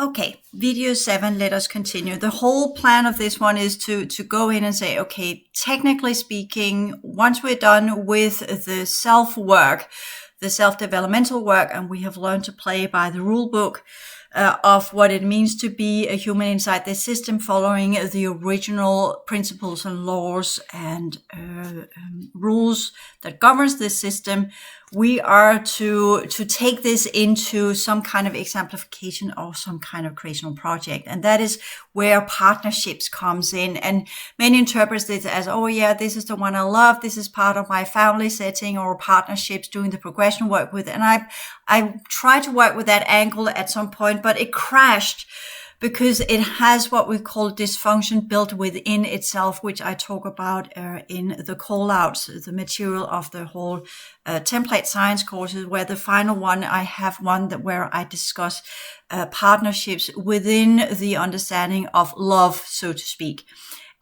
Okay, video 7, let us continue. The whole plan of this one is to go in and say, okay, technically speaking, once we're done with the self-work, the self-developmental work, and we have learned to play by the rule book of what it means to be a human inside this system, following the original principles and laws and rules that governs this system, we are to take this into some kind of exemplification or some kind of creational project. And that is where partnerships comes in. And many interpret this as, oh yeah, this is the one I love. This is part of my family setting, or partnerships doing the progression work with. And I tried to work with that angle at some point, but it crashed because it has what we call dysfunction built within itself, which I talk about in the call-outs, the material of the whole template science courses, where the final one, I have one where I discuss partnerships within the understanding of love, so to speak.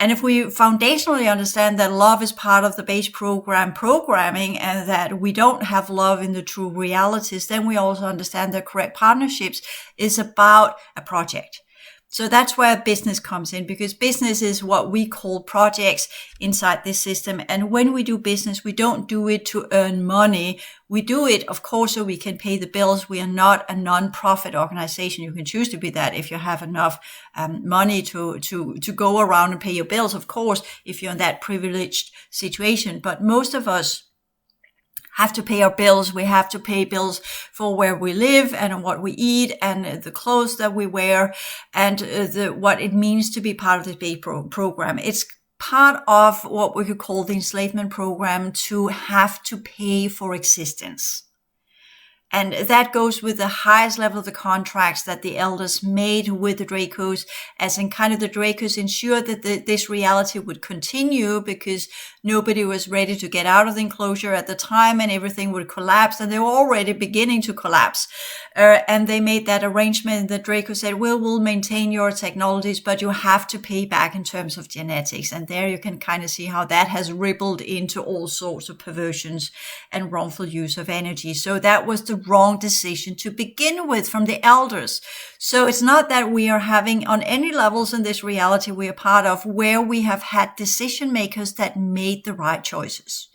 And if we foundationally understand that love is part of the base programming, and that we don't have love in the true realities, then we also understand that correct partnerships is about a project. So that's where business comes in, because business is what we call projects inside this system. And when we do business, we don't do it to earn money. We do it, of course, so we can pay the bills. We are not a non-profit organization. You can choose to be that if you have enough money to go around and pay your bills, of course, if you're in that privileged situation. But most of us have to pay our bills. We have to pay bills for where we live and what we eat and the clothes that we wear and what it means to be part of this base program. It's part of what we could call the enslavement program, to have to pay for existence. And that goes with the highest level of the contracts that the elders made with the Dracos, as in kind of the Dracos ensured that this reality would continue, because nobody was ready to get out of the enclosure at the time, and everything would collapse, and they were already beginning to collapse. And they made that arrangement. The Draco said, we'll maintain your technologies, but you have to pay back in terms of genetics. And there you can kind of see how that has rippled into all sorts of perversions and wrongful use of energy. So that was the wrong decision to begin with from the elders. So it's not that we are having, on any levels in this reality we are part of, where we have had decision makers that made the right choices.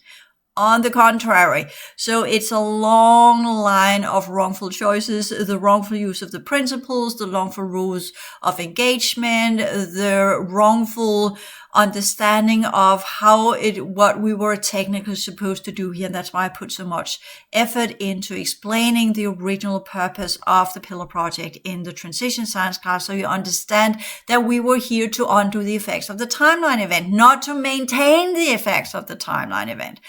On the contrary, so it's a long line of wrongful choices, the wrongful use of the principles, the wrongful rules of engagement, the wrongful understanding of what we were technically supposed to do here. And that's why I put so much effort into explaining the original purpose of the Pillar Project in the transition science class, so you understand that we were here to undo the effects of the timeline event, not to maintain the effects of the timeline event.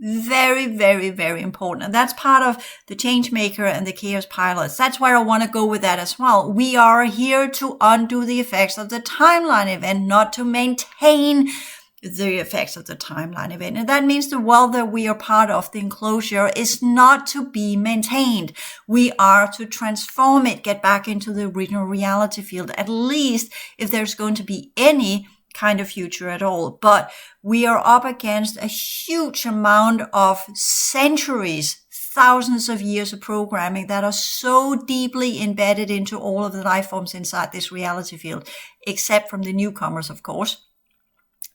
Very, very, very important. And that's part of the changemaker and the chaos pilots. That's where I want to go with that as well. We are here to undo the effects of the timeline event, not to maintain the effects of the timeline event. And that means the world that we are part of, the enclosure, is not to be maintained. We are to transform it, get back into the original reality field, at least if there's going to be any kind of future at all. But we are up against a huge amount of centuries, thousands of years of programming that are so deeply embedded into all of the life forms inside this reality field, except from the newcomers, of course,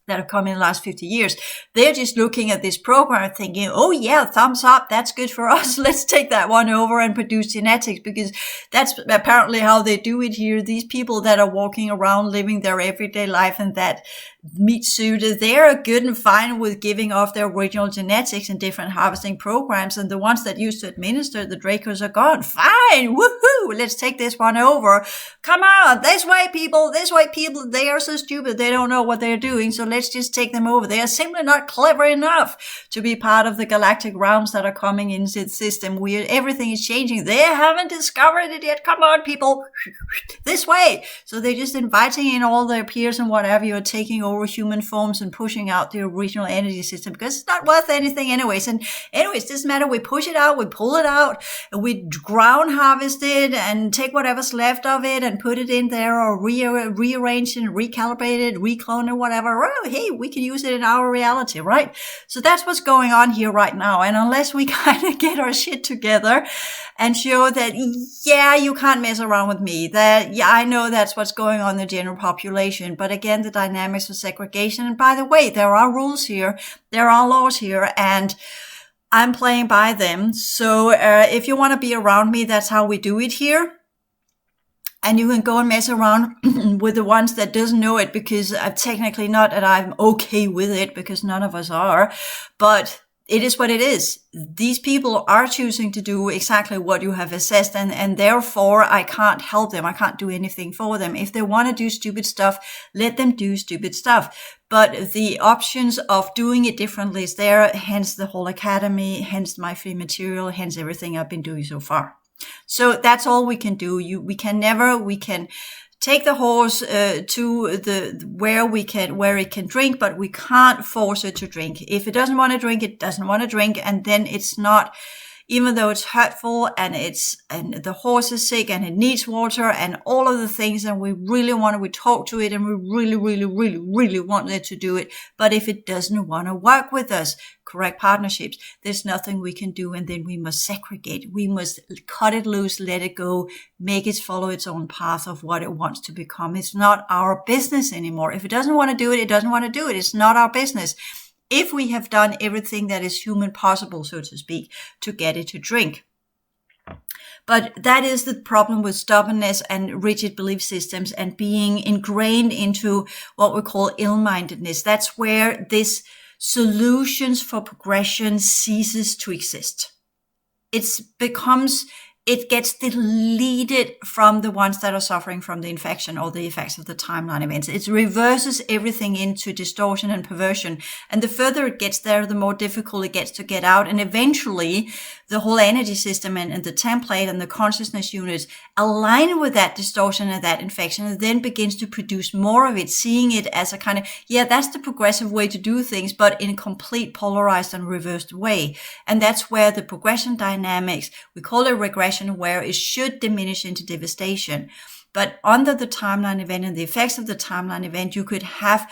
that have come in the last 50 years. They're just looking at this program thinking, oh yeah, thumbs up, that's good for us. Let's take that one over and produce genetics, because that's apparently how they do it here. These people that are walking around living their everyday life in that meat suit, they're good and fine with giving off their original genetics in different harvesting programs. And the ones that used to administer the Dracos are gone. Fine, woohoo, let's take this one over. Come on, this way people, they are so stupid, they don't know what they're doing. So let's just take them over. They are simply not clever enough to be part of the galactic realms that are coming into the system. Everything is changing. They haven't discovered it yet. Come on, people, this way. So they're just inviting in all their peers and whatever, you're taking over human forms and pushing out the original energy system, because it's not worth anything anyways. And anyways, it doesn't matter. We push it out, we pull it out, we ground harvest it and take whatever's left of it and put it in there, or rearrange it and recalibrate it, reclone it, whatever. hey, we can use it in our reality, right? So that's what's going on here right now. And unless we kind of get our shit together and show that, yeah, you can't mess around with me, that, yeah, I know that's what's going on in the general population. But again, the dynamics of segregation. And by the way, there are rules here. There are laws here, and I'm playing by them. So if you want to be around me, that's how we do it here. And you can go and mess around with the ones that doesn't know it, because technically not that I'm okay with it, because none of us are, but it is what it is. These people are choosing to do exactly what you have assessed, and therefore I can't help them. I can't do anything for them. If they want to do stupid stuff, let them do stupid stuff. But the options of doing it differently is there, hence the whole academy, hence my free material, hence everything I've been doing so far. So that's all we can do. We can take the horse to where it can drink, but we can't force it to drink. If it doesn't want to drink, it doesn't want to drink, and then it's not, even though it's hurtful and the horse is sick and it needs water and all of the things, and we talk to it and we really want it to do it. But if it doesn't want to work with us, correct partnerships, there's nothing we can do. And then we must segregate. We must cut it loose, let it go, make it follow its own path of what it wants to become. It's not our business anymore. If it doesn't want to do it, it doesn't want to do it. It's not our business. If we have done everything that is human possible, so to speak, to get it to drink. But that is the problem with stubbornness and rigid belief systems and being ingrained into what we call ill-mindedness. That's where this solutions for progression ceases to exist. It gets deleted from the ones that are suffering from the infection or the effects of the timeline events. It reverses everything into distortion and perversion. And the further it gets there, the more difficult it gets to get out. And eventually, the whole energy system and the template and the consciousness units align with that distortion and that infection, and then begins to produce more of it, seeing it as a kind of, yeah, that's the progressive way to do things, but in a complete polarized and reversed way. And that's where the progression dynamics, we call it regression, where it should diminish into devastation. But under the timeline event and the effects of the timeline event, you could have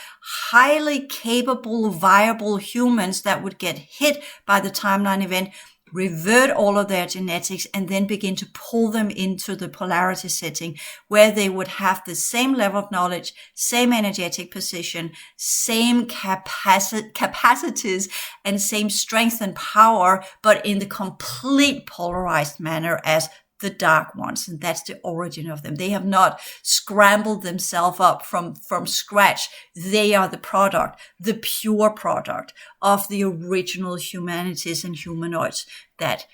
highly capable, viable humans that would get hit by the timeline event, revert all of their genetics, and then begin to pull them into the polarity setting where they would have the same level of knowledge, same energetic position, same capacities, and same strength and power, but in the complete polarized manner as the dark ones. And that's the origin of them. They have not scrambled themselves up from scratch. They are the product, the pure product of the original humanities and humanoids that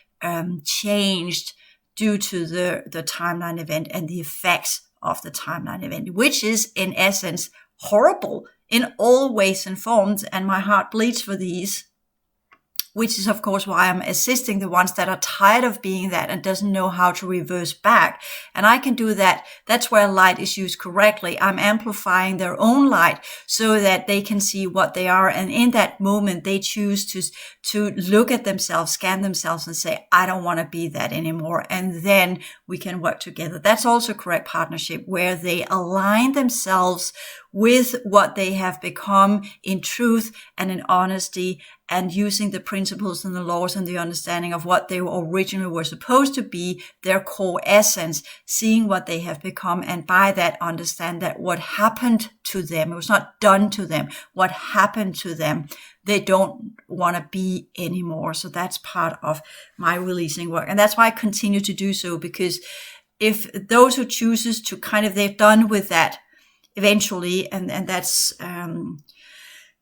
changed due to the timeline event and the effects of the timeline event, which is in essence horrible in all ways and forms. And my heart bleeds for these, which is, of course, why I'm assisting the ones that are tired of being that and doesn't know how to reverse back. And I can do that. That's where light is used correctly. I'm amplifying their own light so that they can see what they are. And in that moment, they choose to look at themselves, scan themselves and say, I don't want to be that anymore. And then we can work together. That's also correct partnership, where they align themselves with what they have become in truth and in honesty, and using the principles and the laws and the understanding of what they originally were supposed to be, their core essence, seeing what they have become, and by that understand that what happened to them, it was not done to them, what happened to them, they don't want to be anymore. So that's part of my releasing work. And that's why I continue to do so, because if those who chooses to they're done with that eventually, and that's,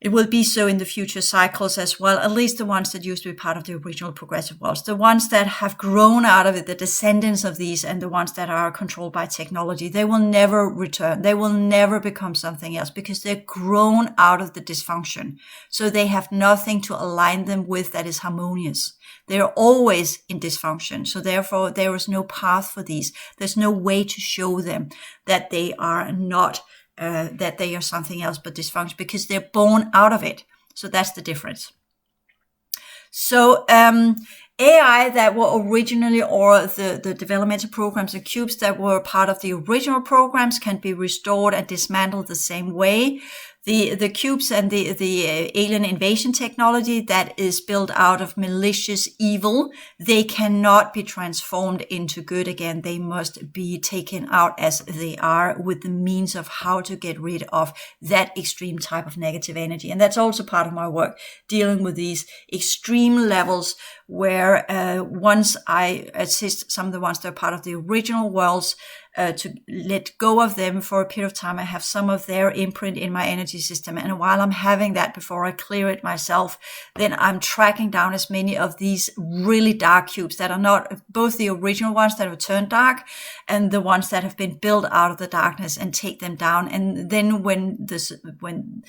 it will be so in the future cycles as well, at least the ones that used to be part of the original progressive worlds, the ones that have grown out of it, the descendants of these, and the ones that are controlled by technology, they will never return. They will never become something else because they're grown out of the dysfunction. So they have nothing to align them with that is harmonious. They're always in dysfunction. So therefore, there is no path for these. There's no way to show them that they are not that they are something else but dysfunction, because they're born out of it. So that's the difference. So AI that were originally, or the developmental programs and cubes that were part of the original programs, can be restored and dismantled the same way. The cubes and the alien invasion technology that is built out of malicious evil, they cannot be transformed into good again. They must be taken out as they are, with the means of how to get rid of that extreme type of negative energy. And that's also part of my work, dealing with these extreme levels where once I assist some of the ones that are part of the original worlds to let go of them for a period of time. I have some of their imprint in my energy system. And while I'm having that, before I clear it myself, then I'm tracking down as many of these really dark cubes that are not both the original ones that have turned dark and the ones that have been built out of the darkness, and take them down. And then when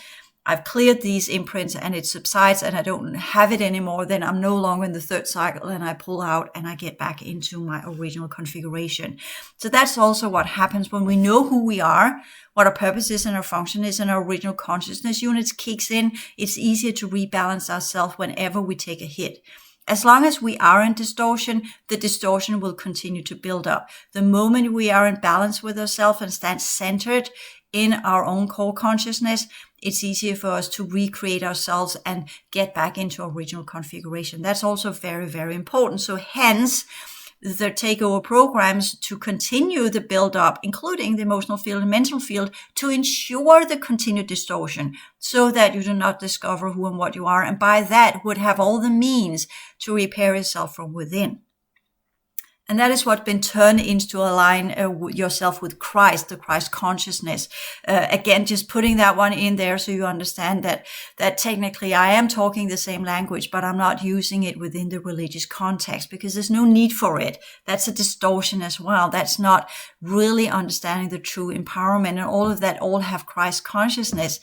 I've cleared these imprints and it subsides and I don't have it anymore, then I'm no longer in the third cycle, and I pull out and I get back into my original configuration. So that's also what happens when we know who we are, what our purpose is and our function is, and our original consciousness units kicks in. It's easier to rebalance ourselves whenever we take a hit. As long as we are in distortion, the distortion will continue to build up. The moment we are in balance with ourselves and stand centered in our own core consciousness, it's easier for us to recreate ourselves and get back into our original configuration. That's also very, very important. So hence, the takeover programs to continue the build-up, including the emotional field and mental field, to ensure the continued distortion so that you do not discover who and what you are, and by that would have all the means to repair yourself from within. And that is what's been turned into align yourself with Christ, the Christ consciousness. Again, just putting that one in there so you understand that technically I am talking the same language, but I'm not using it within the religious context because there's no need for it. That's a distortion as well. That's not really understanding the true empowerment, and all of that all have Christ consciousness.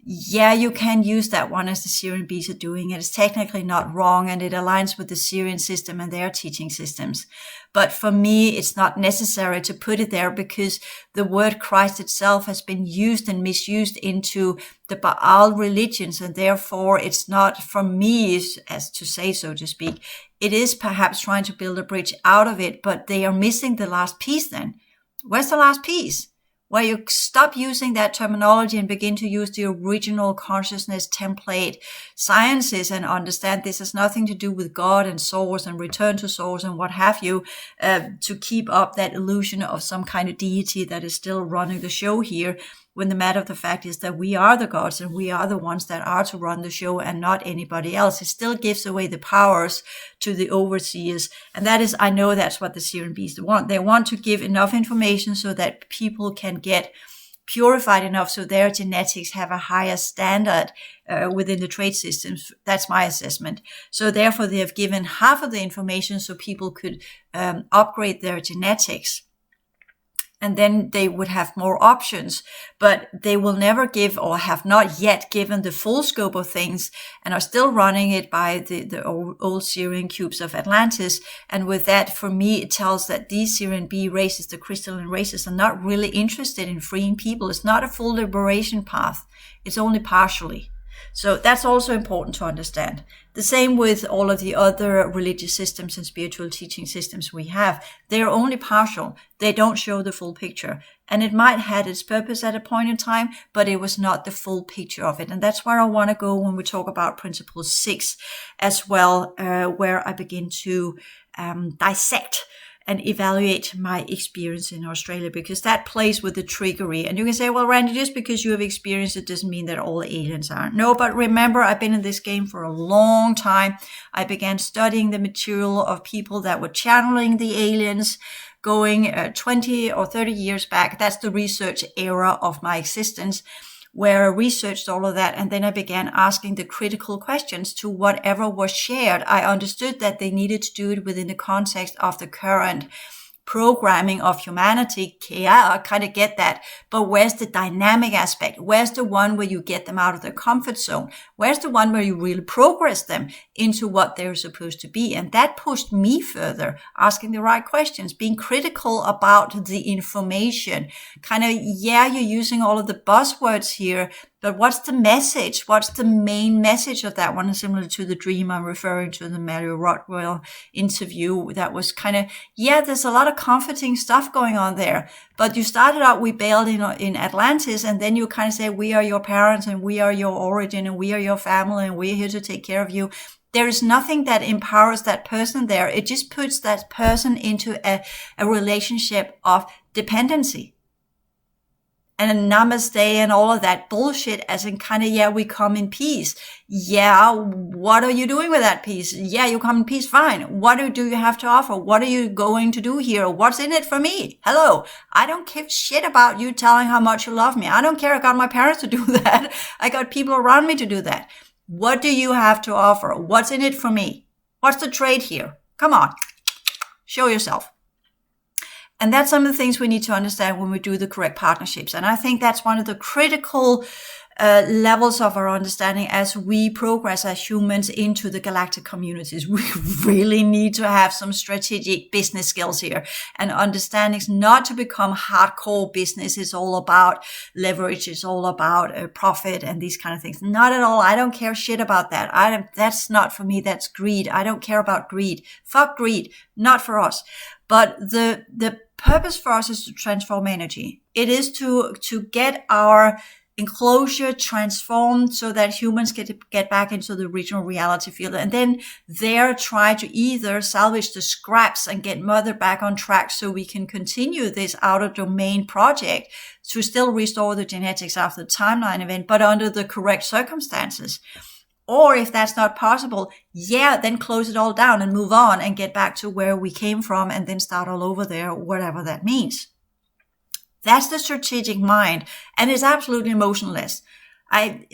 Yeah, you can use that one as the Syrian bees are doing it. It's technically not wrong, and it aligns with the Syrian system and their teaching systems. But for me, it's not necessary to put it there because the word Christ itself has been used and misused into the Baal religions, and therefore it's not for me, as to say, so to speak. It is perhaps trying to build a bridge out of it, but they are missing the last piece then. Where's the last piece? Where you stop using that terminology and begin to use the original consciousness template sciences and understand this has nothing to do with God and source and return to source and what have you, to keep up that illusion of some kind of deity that is still running the show here, when the matter of the fact is that we are the gods and we are the ones that are to run the show and not anybody else. It still gives away the powers to the overseers. And that is, I know that's what the Syrian bees want. They want to give enough information so that people can get purified enough so their genetics have a higher standard within the trade systems. That's my assessment. So therefore, they have given half of the information so people could upgrade their genetics. And then they would have more options, but they will never give, or have not yet given, the full scope of things, and are still running it by the old Syrian cubes of Atlantis. And with that, for me, it tells that these Syrian bee races, the crystalline races, are not really interested in freeing people. It's not a full liberation path. It's only partially. So that's also important to understand. The same with all of the other religious systems and spiritual teaching systems we have. They're only partial. They don't show the full picture. And it might have its purpose at a point in time, but it was not the full picture of it. And that's where I want to go when we talk about Principle 6 as well, where I begin to dissect and evaluate my experience in Australia, because that plays with the trickery. And you can say, well, Randy, just because you have experienced it doesn't mean that all aliens are. No, but remember, I've been in this game for a long time. I began studying the material of people that were channeling the aliens going 20 or 30 years back. That's the research era of my existence, where I researched all of that, and then I began asking the critical questions to whatever was shared. I understood that they needed to do it within the context of the current programming of humanity. Yeah, I kind of get that. But where's the dynamic aspect? Where's the one where you get them out of their comfort zone? Where's the one where you really progress them into what they're supposed to be? And that pushed me further, asking the right questions, being critical about the information. Kind of, yeah, you're using all of the buzzwords here, But what's the message? What's the main message of that one? Similar to the dream I'm referring to, the Mary Rothwell interview, that was kind of, there's a lot of comforting stuff going on there. But you started out, we bailed in Atlantis, and then you kind of say, we are your parents, and we are your origin, and we are your family, and we're here to take care of you. There is nothing that empowers that person there. It just puts that person into a relationship of dependency. And a namaste and all of that bullshit, as in kind of, we come in peace. What are you doing with that peace? You come in peace, fine. What do you have to offer? What are you going to do here? What's in it for me? Hello. I don't give shit about you telling how much you love me. I don't care. I got my parents to do that. I got people around me to do that. What do you have to offer? What's in it for me? What's the trade here? Come on. Show yourself. And that's some of the things we need to understand when we do the correct partnerships. And I think that's one of the critical levels of our understanding as we progress as humans into the galactic communities. We really need to have some strategic business skills here and understandings, not to become hardcore business. It's all about leverage. It's all about profit and these kind of things. Not at all. I don't care shit about that. That's not for me. That's greed. I don't care about greed. Fuck greed. Not for us. But the purpose for us is to transform energy. It is to get our enclosure transformed so that humans get back into the original reality field, and then there try to either salvage the scraps and get Mother back on track so we can continue this outer domain project to still restore the genetics after the timeline event, but under the correct circumstances. Or if that's not possible, then close it all down and move on and get back to where we came from and then start all over there, whatever that means. That's the strategic mind, and it's absolutely emotionless.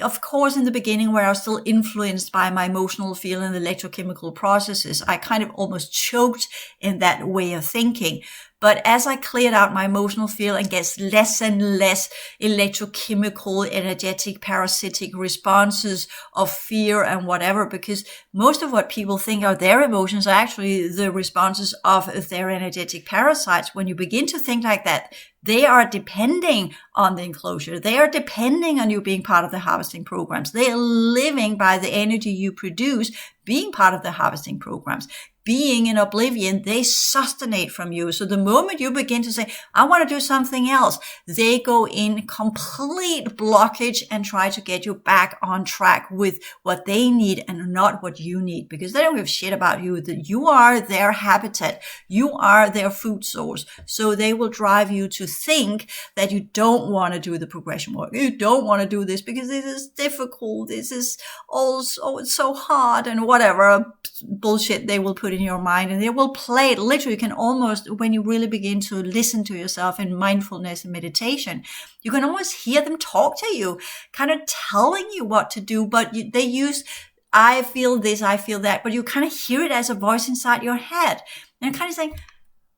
Of course, in the beginning, where I was still influenced by my emotional field and electrochemical processes, I kind of almost choked in that way of thinking. But as I cleared out my emotional field and gets less and less electrochemical, energetic, parasitic responses of fear and whatever, because most of what people think are their emotions are actually the responses of their energetic parasites. When you begin to think like that, they are depending on the enclosure. They are depending on you being part of the harvesting programs. They are living by the energy you produce, being part of the harvesting programs. Being in oblivion, they sustentate from you. So the moment you begin to say, I want to do something else, they go in complete blockage and try to get you back on track with what they need and not what you need, because they don't give a shit about you. That you are their habitat. You are their food source. So they will drive you to think that you don't want to do the progression work. You don't want to do this because this is difficult. This is also, it's so hard and whatever bullshit they will put in your mind, and they will play it. Literally, you can almost, when you really begin to listen to yourself in mindfulness and meditation, you can almost hear them talk to you, kind of telling you what to do, but they use, I feel this, I feel that, but you kind of hear it as a voice inside your head. And kind of saying,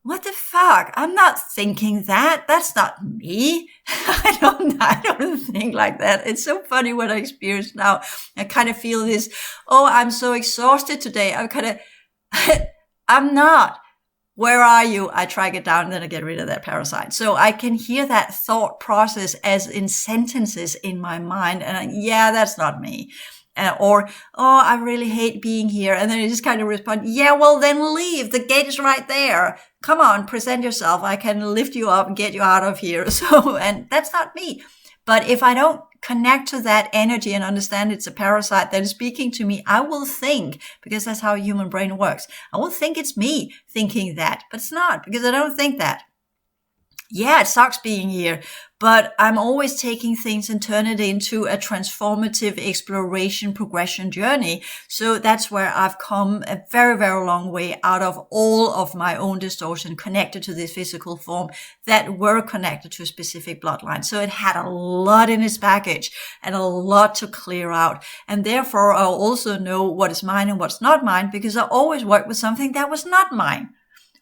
what the fuck? I'm not thinking that. That's not me. I don't think like that. It's so funny what I experience now. I kind of feel this, I'm so exhausted today. I'm not. Where are you? I track it down and then I get rid of that parasite. So I can hear that thought process as in sentences in my mind. And that's not me. I really hate being here. And then you just kind of respond, well, then leave. The gate is right there. Come on, present yourself. I can lift you up and get you out of here. So, and that's not me. But if I don't connect to that energy and understand it's a parasite that is speaking to me, I will think, because that's how a human brain works, I will think it's me thinking that, but it's not, because I don't think that. It sucks being here, but I'm always taking things and turn it into a transformative exploration, progression journey. So that's where I've come a very, very long way out of all of my own distortion connected to this physical form that were connected to a specific bloodline. So it had a lot in its package and a lot to clear out. And therefore, I'll also know what is mine and what's not mine, because I always worked with something that was not mine.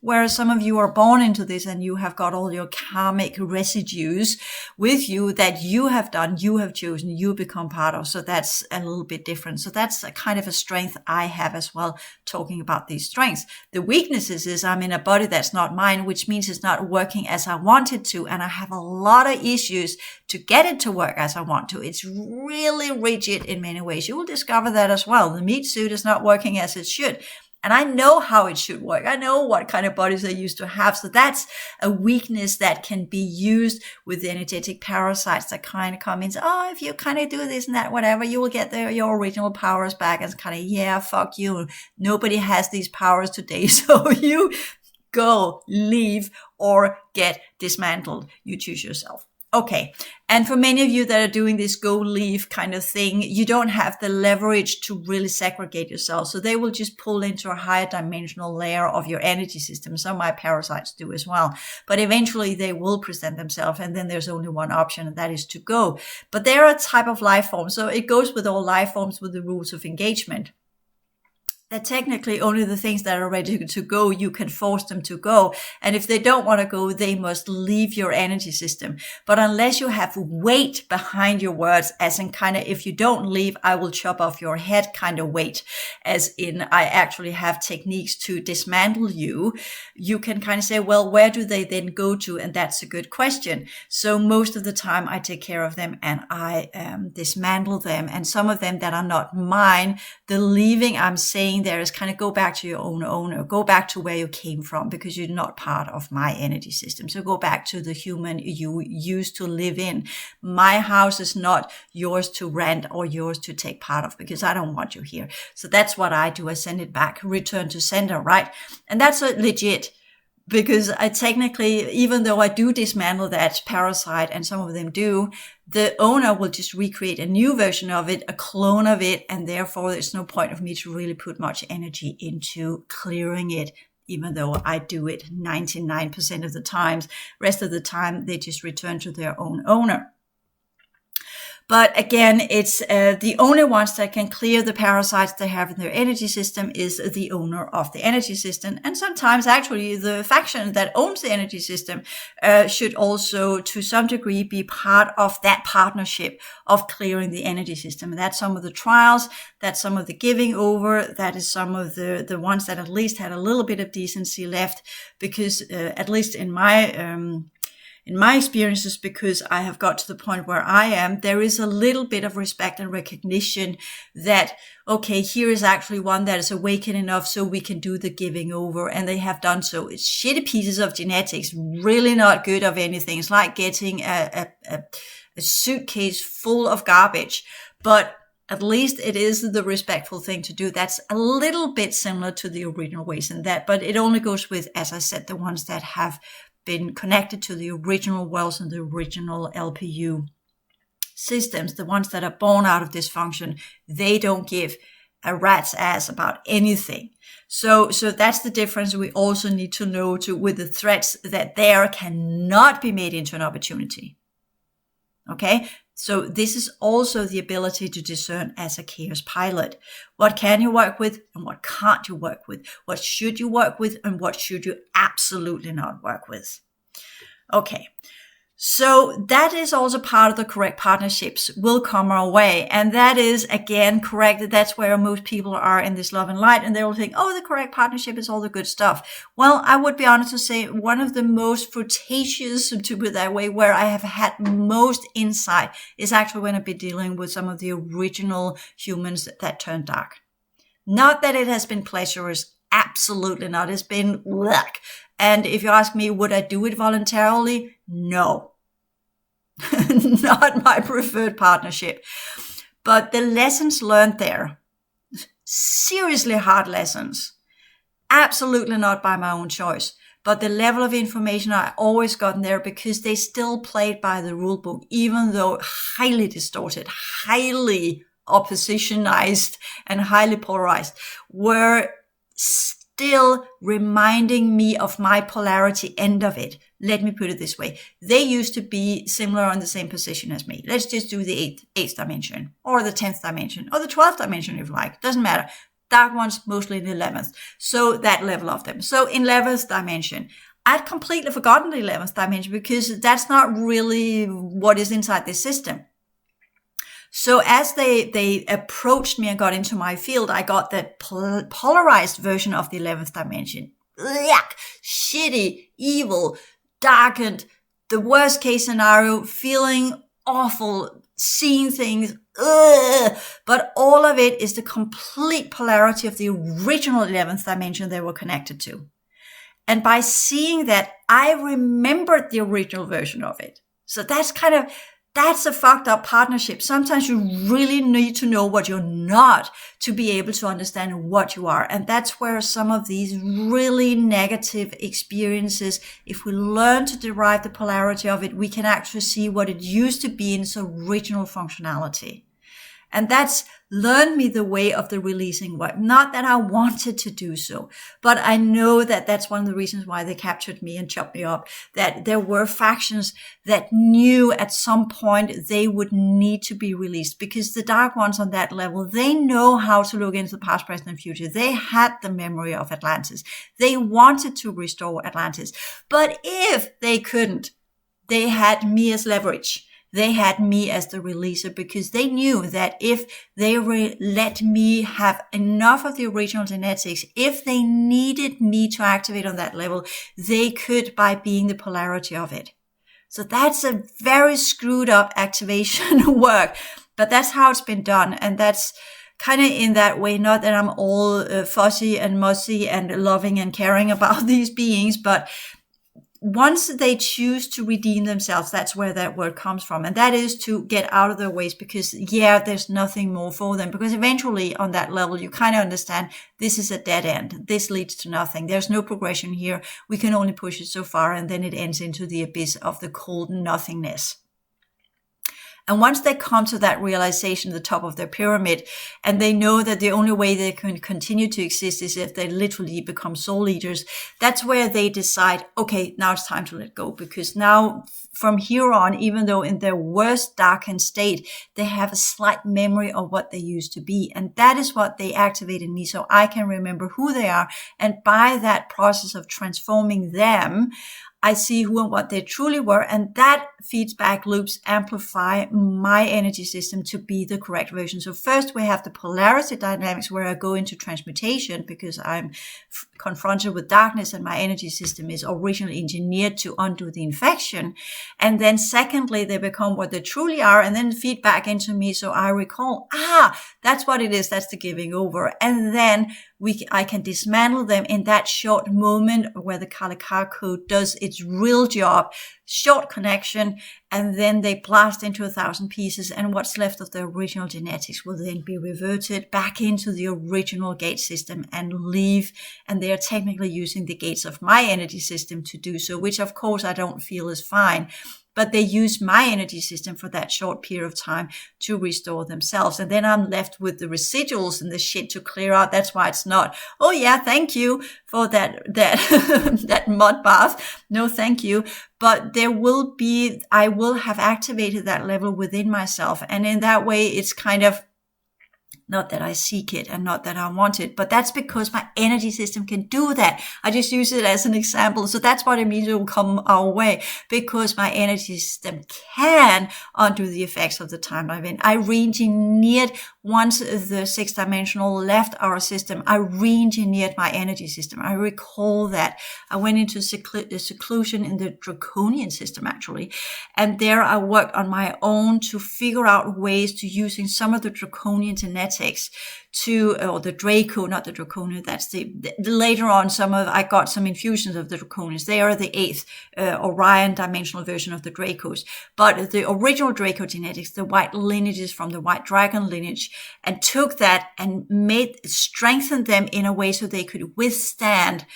Whereas some of you are born into this and you have got all your karmic residues with you that you have done, you have chosen, you become part of. So that's a little bit different. So that's a kind of a strength I have as well, talking about these strengths. The weaknesses is I'm in a body that's not mine, which means it's not working as I want it to. And I have a lot of issues to get it to work as I want to. It's really rigid in many ways. You will discover that as well. The meat suit is not working as it should. And I know how it should work. I know what kind of bodies I used to have. So that's a weakness that can be used with the energetic parasites that kind of come in. Oh, if you kind of do this and that, whatever, you will get your original powers back. And it's kind of, yeah, fuck you. Nobody has these powers today. So you go, leave, or get dismantled. You choose yourself. Okay. And for many of you that are doing this go leave kind of thing, you don't have the leverage to really segregate yourself. So they will just pull into a higher dimensional layer of your energy system. Some of my parasites do as well. But eventually they will present themselves. And then there's only one option, and that is to go. But they're a type of life form. So it goes with all life forms with the rules of engagement. That technically only the things that are ready to go, you can force them to go. And if they don't want to go, they must leave your energy system. But unless you have weight behind your words, as in kind of, if you don't leave, I will chop off your head kind of weight, as in I actually have techniques to dismantle you, you can kind of say, well, where do they then go to? And that's a good question. So most of the time I take care of them and I dismantle them. And some of them that are not mine, the leaving I'm saying there is kind of go back to your own owner, go back to where you came from, because you're not part of my energy system. So go back to the human you used to live in. My house is not yours to rent or yours to take part of, because I don't want you here. So that's what I do. I send it back, return to sender, right? And that's legit. Because I technically, even though I do dismantle that parasite, and some of them do, the owner will just recreate a new version of it, a clone of it, and therefore there's no point of me to really put much energy into clearing it, even though I do it 99% of the times. Rest of the time, they just return to their own owner. But again, it's the only ones that can clear the parasites they have in their energy system is the owner of the energy system. And sometimes actually the faction that owns the energy system should also to some degree be part of that partnership of clearing the energy system. And that's some of the trials, that's some of the giving over, that is some of the ones that at least had a little bit of decency left, because at least in my experiences, because I have got to the point where I am, there is a little bit of respect and recognition that, okay, here is actually one that is awakened enough so we can do the giving over. And they have done so. It's shitty pieces of genetics, really not good of anything. It's like getting a suitcase full of garbage, but at least it is the respectful thing to do. That's a little bit similar to the original ways in that, but it only goes with, as I said, the ones that have been connected to the original wells and the original LPU systems, the ones that are born out of dysfunction. They don't give a rat's ass about anything. So that's the difference we also need to know with the threats that there cannot be made into an opportunity. Okay. So this is also the ability to discern as a chaos pilot. What can you work with and what can't you work with? What should you work with and what should you absolutely not work with? Okay. So that is also part of the correct partnerships will come our way. And that is, again, correct. That's where most people are in this love and light. And they will think, oh, the correct partnership is all the good stuff. Well, I would be honest to say one of the most fruitacious, to put it that way, where I have had most insight is actually when I've been dealing with some of the original humans that turned dark. Not that it has been pleasurous. Absolutely not. It's been luck. And if you ask me, would I do it voluntarily? No. Not my preferred partnership. But the lessons learned there, seriously hard lessons, absolutely not by my own choice. But the level of information I always gotten there because they still played by the rule book, even though highly distorted, highly oppositionized, and highly polarized, were still reminding me of my polarity end of it. Let me put it this way. They used to be similar on the same position as me. Let's just do the eighth dimension or the 10th dimension or the 12th dimension if you like. Doesn't matter. dark ones mostly in the 11th. So that level of them. So in 11th dimension, I'd completely forgotten the 11th dimension because that's not really what is inside this system. So as they approached me and got into my field, I got the polarized version of the 11th dimension. Yuck, shitty, evil, darkened, the worst case scenario, feeling awful, seeing things, but all of it is the complete polarity of the original 11th dimension they were connected to. And by seeing that, I remembered the original version of it. So that's a fucked up partnership. Sometimes you really need to know what you're not to be able to understand what you are. And that's where some of these really negative experiences, if we learn to derive the polarity of it, we can actually see what it used to be in its original functionality. And that's learned me the way of the releasing work. Not that I wanted to do so, but I know that that's one of the reasons why they captured me and chopped me up, that there were factions that knew at some point they would need to be released, because the dark ones on that level, they know how to look into the past, present, and future. They had the memory of Atlantis. They wanted to restore Atlantis. But if they couldn't, they had me as leverage. They had me as the releaser, because they knew that if they let me have enough of the original genetics, if they needed me to activate on that level, they could by being the polarity of it. So that's a very screwed up activation work, but that's how it's been done. And that's kind of in that way, not that I'm all fussy and mussy and loving and caring about these beings, but once they choose to redeem themselves, that's where that word comes from. And that is to get out of their ways, because there's nothing more for them. Because eventually on that level, you kind of understand this is a dead end. This leads to nothing. There's no progression here. We can only push it so far, and then it ends into the abyss of the cold nothingness. And once they come to that realization, the top of their pyramid, and they know that the only way they can continue to exist is if they literally become soul eaters, that's where they decide, okay, now it's time to let go. Because now from here on, even though in their worst darkened state, they have a slight memory of what they used to be. And that is what they activate in me, so I can remember who they are. And by that process of transforming them, I see who and what they truly were, and that feedback loops amplify my energy system to be the correct version. So first we have the polarity dynamics, where I go into transmutation because I'm confronted with darkness and my energy system is originally engineered to undo the infection. And then secondly, they become what they truly are, and then feedback into me so I recall, that's what it is, that's the giving over. And then I can dismantle them in that short moment where the Kalakar code does its real job, short connection, and then they blast into 1,000 pieces, and what's left of the original genetics will then be reverted back into the original gate system and leave, and they are technically using the gates of my energy system to do so, which of course I don't feel is fine. But they use my energy system for that short period of time to restore themselves. And then I'm left with the residuals and the shit to clear out. That's why it's not, oh yeah, thank you for that that mud bath. No, thank you. But I will have activated that level within myself. And in that way, it's kind of, not that I seek it and not that I want it, but that's because my energy system can do that. I just use it as an example. So that's what it means it will come our way, because my energy system can undo the effects of the timeline event. I re-engineered, once the 6-dimensional left our system, I re-engineered my energy system. I recall that. I went into seclusion in the draconian system, actually. And there I worked on my own to figure out ways to using some of the draconian genetics or the Draco, not the Draconian, that's the later on I got some infusions of the Draconians. They are the 8th Orion dimensional version of the Dracos. But the original Draco genetics, the white lineages from the white dragon lineage, and took that and strengthened them in a way so they could withstand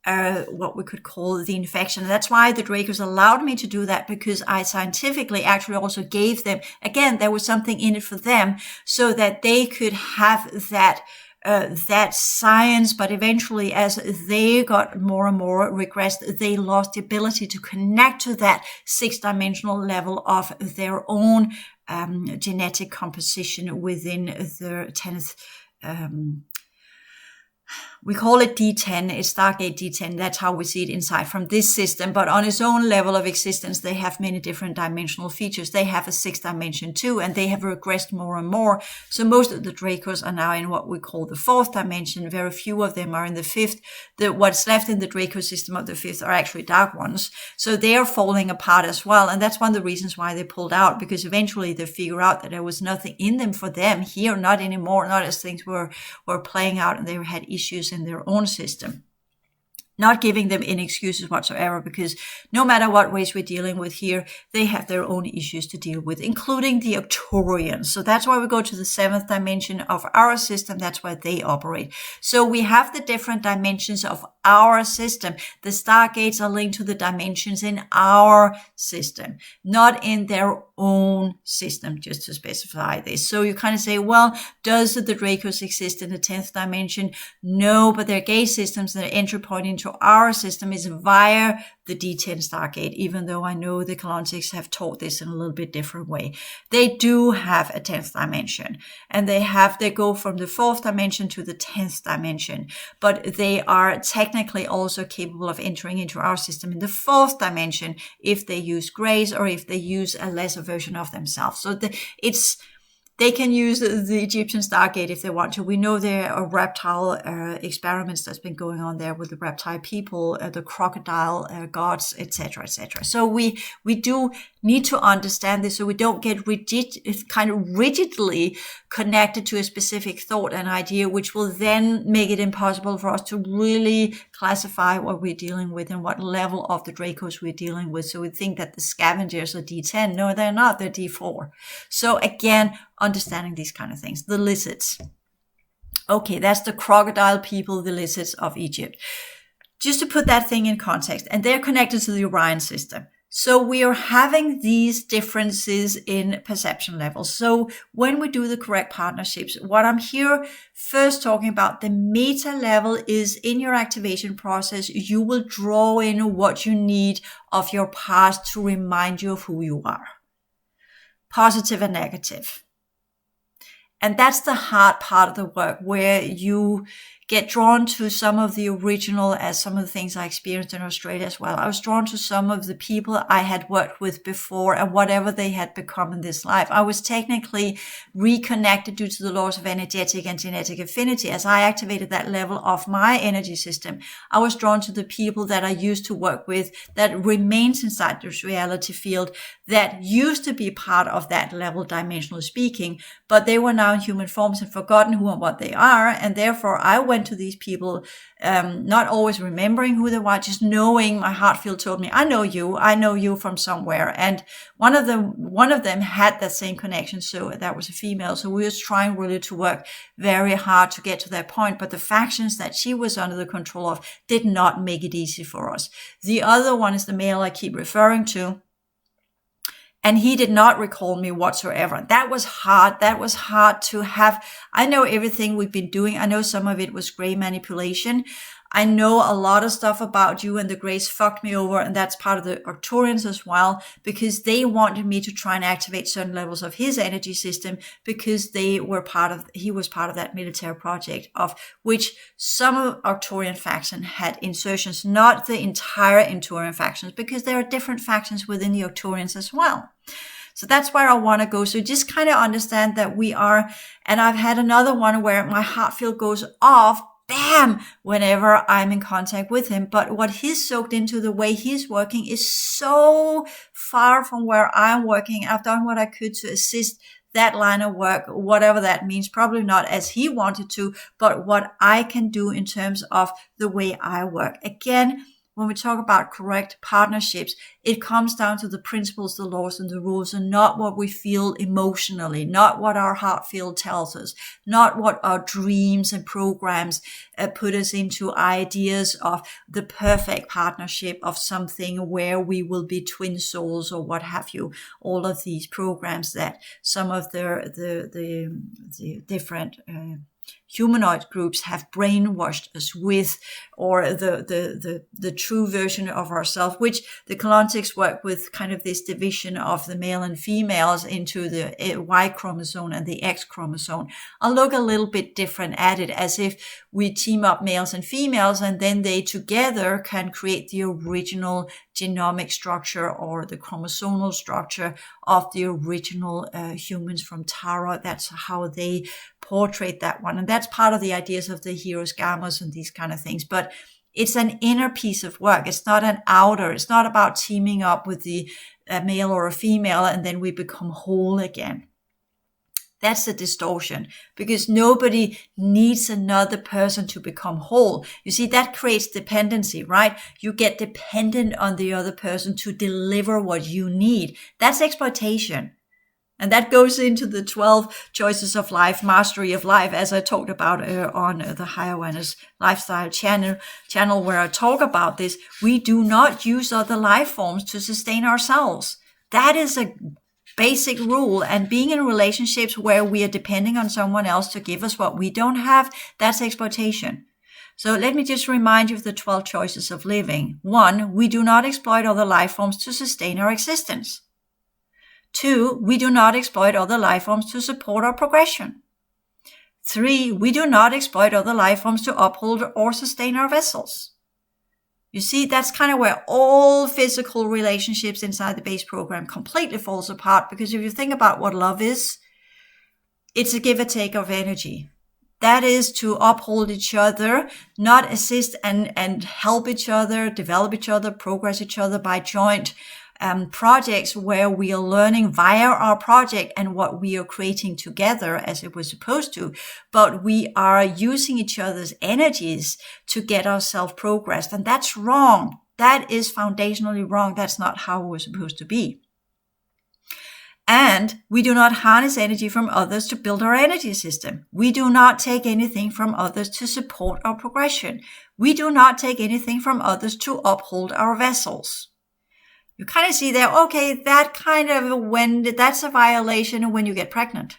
what we could call the infection. And that's why the Dracos allowed me to do that, because I scientifically actually also gave them, again, there was something in it for them so that they could have that science. But eventually, as they got more and more regressed, they lost the ability to connect to that 6-dimensional level of their own genetic composition within the 10th we call it D10, it's Stargate D10, that's how we see it inside from this system, but on its own level of existence, they have many different dimensional features. They have a 6th dimension too, and they have regressed more and more. So most of the Dracos are now in what we call the 4th dimension. Very few of them are in the 5th. What's left in the Draco system of the 5th are actually dark ones. So they are falling apart as well, and that's one of the reasons why they pulled out, because eventually they figure out that there was nothing in them for them here, not anymore, not as things were playing out and they had issues in their own system. Not giving them any excuses whatsoever, because no matter what race we're dealing with here, they have their own issues to deal with, including the Arcturians. So that's why we go to the 7th dimension of our system. That's where they operate. So we have the different dimensions of our system. The Stargates are linked to the dimensions in our system, not in their own system, just to specify this. So you kind of say, well, does the Dracos exist in the 10th dimension? No, but their gate systems, their entry point into our system is via the D10 Stargate, even though I know the Kalontics have taught this in a little bit different way. They do have a 10th dimension, and they go from the 4th dimension to the 10th dimension, but they are technically also capable of entering into our system in the 4th dimension if they use grace or if they use a lesser version of themselves. So they can use the Egyptian Stargate if they want to. We know there are reptile experiments that's been going on there with the reptile people, the crocodile gods, etc., etc. So we do need to understand this so we don't get rigidly connected to a specific thought and idea, which will then make it impossible for us to really classify what we're dealing with and what level of the Dracos we're dealing with. So we think that the scavengers are D10. No, they're not. They're D4. So again, understanding these kind of things. The lizards. Okay, that's the crocodile people, the lizards of Egypt. Just to put that thing in context, and they're connected to the Orion system. So we are having these differences in perception levels. So when we do the correct partnerships, what I'm here first talking about, the meta level is in your activation process, you will draw in what you need of your past to remind you of who you are. Positive and negative. And that's the hard part of the work, where you get drawn to some of the original, as some of the things I experienced in Australia as well. I was drawn to some of the people I had worked with before and whatever they had become in this life. I was technically reconnected due to the laws of energetic and genetic affinity. As I activated that level of my energy system, I was drawn to the people that I used to work with that remains inside this reality field that used to be part of that level, dimensionally speaking, but they were now in human forms and forgotten who and what they are. And therefore I went to these people, not always remembering who they were, just knowing my heart field told me, I know you from somewhere. And one of them had that same connection. So that was a female. So we was trying really to work very hard to get to that point. But the factions that she was under the control of did not make it easy for us. The other one is the male I keep referring to. And he did not recall me whatsoever. That was hard. That was hard to have. I know everything we've been doing. I know some of it was gray manipulation. I know a lot of stuff about you, and the grays fucked me over. And that's part of the Arcturians as well, because they wanted me to try and activate certain levels of his energy system, because he was part of that military project, of which some of Arcturian faction had insertions, not the entire Arcturian factions, because there are different factions within the Arcturians as well. So that's where I want to go. So just kind of understand that we are, and I've had another one where my heart field goes off, bam, whenever I'm in contact with him. But what he's soaked into, the way he's working, is so far from where I'm working. I've done what I could to assist that line of work, whatever that means, probably not as he wanted to, but what I can do in terms of the way I work. Again, when we talk about correct partnerships, it comes down to the principles, the laws, and the rules, and not what we feel emotionally, not what our heart field tells us, not what our dreams and programs put us into ideas of the perfect partnership of something where we will be twin souls or what have you. All of these programs that some of the different humanoid groups have brainwashed us with, or the true version of ourselves, which the Colontics work with kind of this division of the male and females into the Y chromosome and the X chromosome. I'll look a little bit different at it, as if we team up males and females and then they together can create the original genomic structure or the chromosomal structure of the original humans from Tara. That's how they portray that one. And that's part of the ideas of the heroes, gammas, and these kind of things. But it's an inner piece of work. It's not an outer. It's not about teaming up with the male or a female and then we become whole again. That's a distortion, because nobody needs another person to become whole. You see, that creates dependency, right? You get dependent on the other person to deliver what you need. That's exploitation. And that goes into the 12 choices of life, mastery of life, as I talked about on the Higher Awareness Lifestyle channel where I talk about this. We do not use other life forms to sustain ourselves. That is a basic rule. And being in relationships where we are depending on someone else to give us what we don't have, that's exploitation. So let me just remind you of the 12 choices of living. 1, we do not exploit other life forms to sustain our existence. 2, we do not exploit other life forms to support our progression. 3, we do not exploit other life forms to uphold or sustain our vessels. You see, that's kind of where all physical relationships inside the base program completely falls apart, because if you think about what love is, it's a give and take of energy. That is to uphold each other, not assist and help each other, develop each other, progress each other by joint projects where we are learning via our project and what we are creating together as it was supposed to, but we are using each other's energies to get ourselves progressed. And that's wrong. That is foundationally wrong. That's not how we're supposed to be. And we do not harness energy from others to build our energy system. We do not take anything from others to support our progression. We do not take anything from others to uphold our vessels. You kind of see there, okay, that kind of that's a violation when you get pregnant.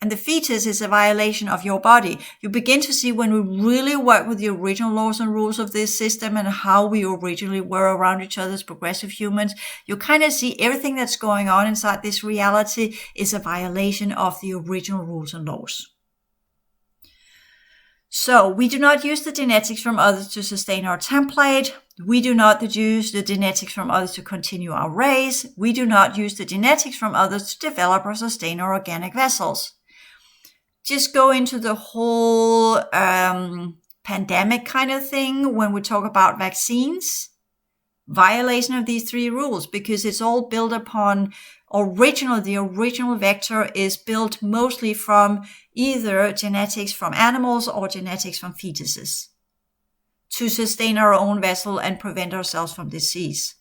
And the fetus is a violation of your body. You begin to see when we really work with the original laws and rules of this system and how we originally were around each other as progressive humans, you kind of see everything that's going on inside this reality is a violation of the original rules and laws. So we do not use the genetics from others to sustain our template. We do not use the genetics from others to continue our race. We do not use the genetics from others to develop or sustain our organic vessels. Just go into the whole pandemic kind of thing when we talk about vaccines. Violation of these 3 rules, because it's all built upon the original vector is built mostly from either genetics from animals or genetics from fetuses to sustain our own vessel and prevent ourselves from disease.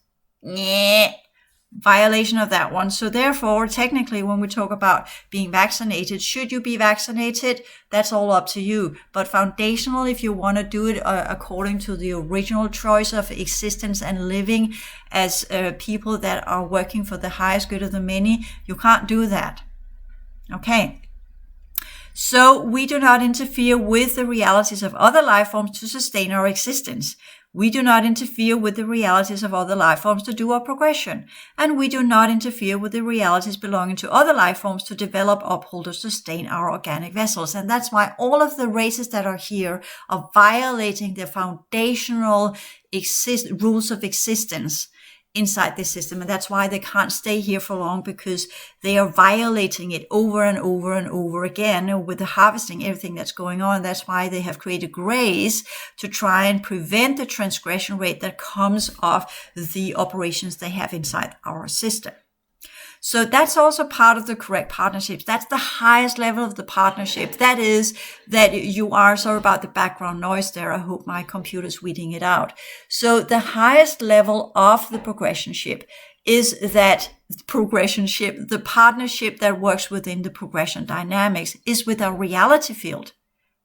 Violation of that one. So therefore, technically, when we talk about being vaccinated, should you be vaccinated? That's all up to you. But foundational, if you want to do it according to the original choice of existence and living as people that are working for the highest good of the many, you can't do that. Okay. So we do not interfere with the realities of other life forms to sustain our existence. We do not interfere with the realities of other life forms to do our progression. And we do not interfere with the realities belonging to other life forms to develop, uphold, or sustain our organic vessels. And that's why all of the races that are here are violating the foundational rules of existence inside this system. And that's why they can't stay here for long, because they are violating it over and over and over again with the harvesting, everything that's going on. That's why they have created grays to try and prevent the transgression rate that comes off the operations they have inside our system. So that's also part of the correct partnerships. That's the highest level of the partnership. That is that you are, sorry about the background noise there. I hope my computer's weeding it out. So the highest level of the progressionship is that progressionship, the partnership that works within the progression dynamics is with our reality field.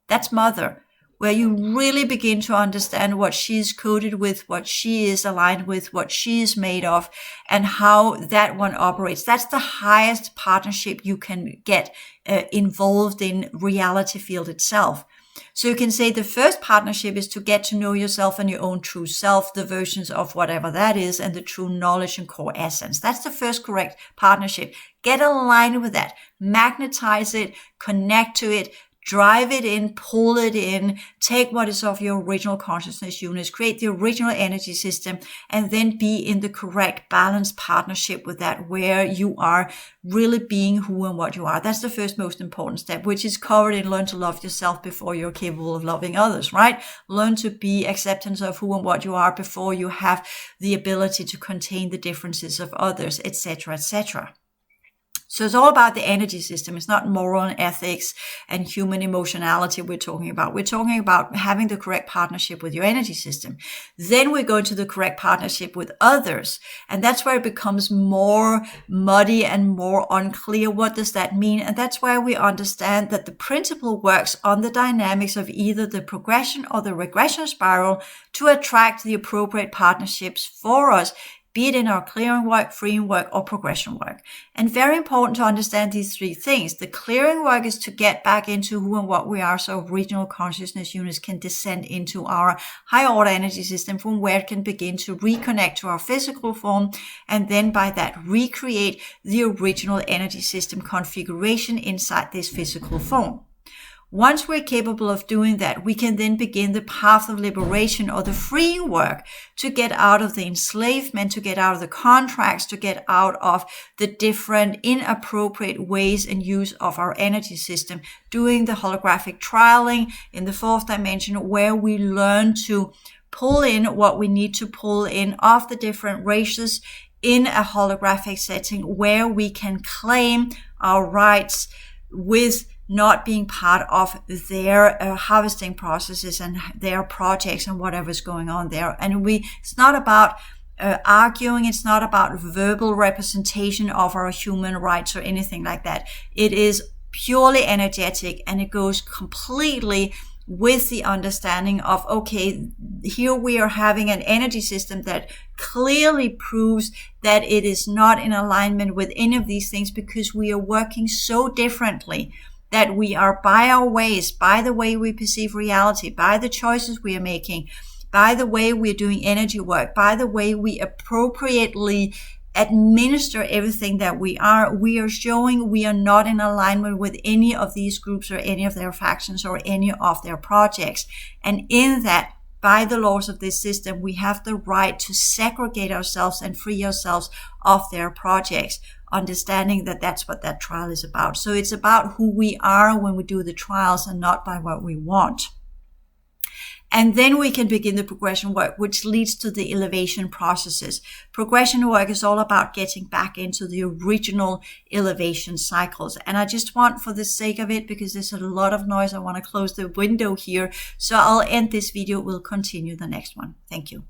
That's mother. where you really begin to understand what she's coded with, what she is aligned with, what she is made of, and how that one operates. That's the highest partnership you can get involved in reality field itself. So you can say the first partnership is to get to know yourself and your own true self, the versions of whatever that is, and the true knowledge and core essence. That's the first correct partnership. Get aligned with that. Magnetize it, connect to it, drive it in, pull it in, take what is of your original consciousness units, create the original energy system, and then be in the correct balanced partnership with that, where you are really being who and what you are. That's the first most important step, which is covered in learn to love yourself before you're capable of loving others, right? Learn to be acceptance of who and what you are before you have the ability to contain the differences of others, etc., etc. So it's all about the energy system. It's not moral and ethics and human emotionality we're talking about. We're talking about having the correct partnership with your energy system. Then we go into the correct partnership with others. And that's where it becomes more muddy and more unclear. What does that mean? And that's where we understand that the principle works on the dynamics of either the progression or the regression spiral to attract the appropriate partnerships for us, be it in our clearing work, freeing work, or progression work. And very important to understand these three things. The clearing work is to get back into who and what we are, so regional consciousness units can descend into our higher order energy system, from where it can begin to reconnect to our physical form, and then by that recreate the original energy system configuration inside this physical form. Once we're capable of doing that, we can then begin the path of liberation, or the freeing work, to get out of the enslavement, to get out of the contracts, to get out of the different inappropriate ways and use of our energy system, doing the holographic trialing in the fourth dimension, where we learn to pull in what we need to pull in of the different races in a holographic setting, where we can claim our rights with not being part of their harvesting processes and their projects and whatever's going on there. And it's not about arguing. It's not about verbal representation of our human rights or anything like that. It is purely energetic, and it goes completely with the understanding of, okay, here we are having an energy system that clearly proves that it is not in alignment with any of these things, because we are working so differently, that we are, by our ways, by the way we perceive reality, by the choices we are making, by the way we're doing energy work, by the way we appropriately administer everything that we are showing we are not in alignment with any of these groups or any of their factions or any of their projects. And in that, by the laws of this system, we have the right to segregate ourselves and free ourselves of their projects, understanding that that's what that trial is about. So it's about who we are when we do the trials, and not by what we want. And then we can begin the progression work, which leads to the elevation processes. Progression work is all about getting back into the original elevation cycles. And I just want, for the sake of it, because there's a lot of noise, I want to close the window here. So I'll end this video. We'll continue the next one. Thank you.